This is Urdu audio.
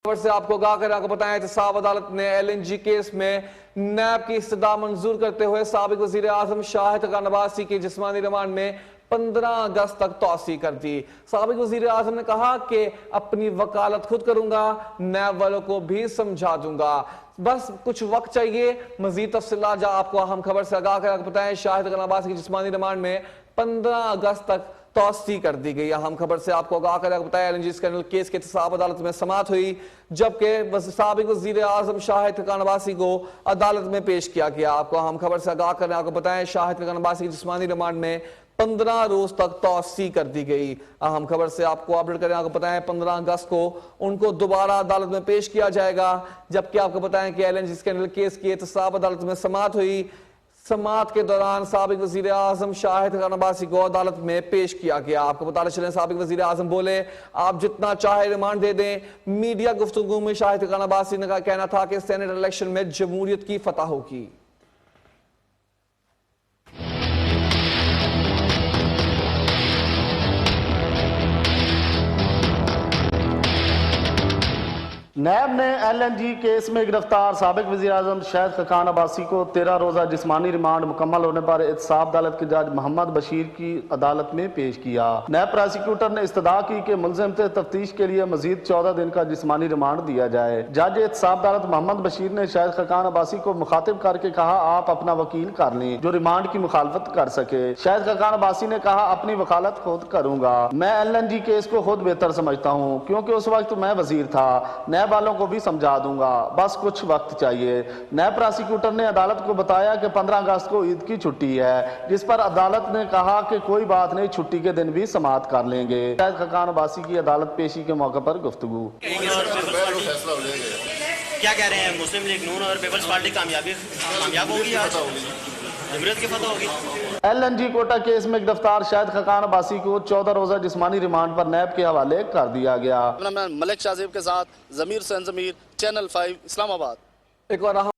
خبر سے آپ کو آگاہ کریں، آپ کو بتائیں احتساب عدالت نے ایل این جی کیس میں نیب کی استدعا منظور کرتے ہوئے سابق وزیر اعظم شاہد خاقان عباسی کی جسمانی ریمانڈ میں 15 اگست تک توسیع کر دی۔ سابق وزیر اعظم نے کہا کہ اپنی وکالت خود کروں گا، نیب والوں کو بھی سمجھا دوں گا، بس کچھ وقت چاہیے۔ مزید تفصیلات آپ کو اہم خبر سے آگاہ کریں، آپ کو بتائیں شاہد خاقان عباسی کی جسمانی ریمانڈ میں 15 اگست تک توسیع کر دی گئی۔ اہم خبر سے آپ کو آگاہ کریں، آپ کو بتائیں L N G scandal case کے احتساب عدالت میں سماعت ہوئی، جبکہ سابق وزیر اعظم شاہد خاقان عباسی کو عدالت میں پیش کیا گیا۔ آپ کو اہم خبر سے آگاہ کریں، آپ کو بتائیں شاہد خاقان عباسی کی جسمانی ریمانڈ میں 15 روز تک توسیع کر دی گئی۔ اہم خبر سے آپ کو اپڈیٹ کریں، آپ کو بتائیں 15 اگست کو ان کو دوبارہ عدالت میں پیش کیا جائے گا، جبکہ آپ کو بتائیں کہ L N G scandal case کی احتساب عدالت میں سماعت ہوئی۔ سماعت کے دوران سابق وزیر اعظم شاہد خاقان عباسی کو عدالت میں پیش کیا گیا۔ آپ کو بتاتے چلیں سابق وزیر اعظم بولے آپ جتنا چاہے ریمانڈ دے دیں۔ میڈیا گفتگو میں شاہد خاقان عباسی نے کہنا تھا کہ سینیٹ الیکشن میں جمہوریت کی فتح ہوگی۔ نیب نے ایل این جی کیس میں گرفتار سابق وزیر اعظم شاہد خاقان عباسی کو 13 روزہ جسمانی ریمانڈ مکمل ہونے پر احتساب عدالت کے جج محمد بشیر کی عدالت میں پیش کیا۔ نیب پراسیکیوٹر نے استدعا کی کہ ملزم سے تفتیش کے لیے مزید 14 دن کا جسمانی ریمانڈ دیا جائے۔ جج احتساب عدالت محمد بشیر نے شاہد خاقان عباسی کو مخاطب کر کے کہا آپ اپنا وکیل کر لیں جو ریمانڈ کی مخالفت کر سکے۔ شاہد خاقان عباسی نے کہا اپنی وکالت خود کروں گا، میں ایل این جی کیس کو خود بہتر سمجھتا ہوں کیونکہ اس وقت میں وزیر تھا، نیب والوں کو بھی سمجھا دوں گا، بس کچھ وقت چاہیے۔ نیب پراسیکیوٹر نے عدالت کو بتایا کہ 15 اگست کو عید کی چھٹی ہے، جس پر عدالت نے کہا کہ کوئی بات نہیں، چھٹی کے دن بھی سماعت کر لیں گے۔ شاہد خاقان عباسی کی عدالت پیشی کے موقع پر گفتگو۔ کیا کہہ رہے ہیں مسلم لیگ نون اور پیپلز پارٹی کامیاب ہوگی آج؟ جمہوریت کی فتح ہوگی؟ L N G quota case میں گرفتار شاہد خاقان عباسی کو 14 روزہ جسمانی ریمانڈ پر نیب کے حوالے کر دیا گیا۔ ملک شاہ زیب کے ساتھ ضمیر حسین ضمیر، چینل 5 اسلام آباد۔ ایک اور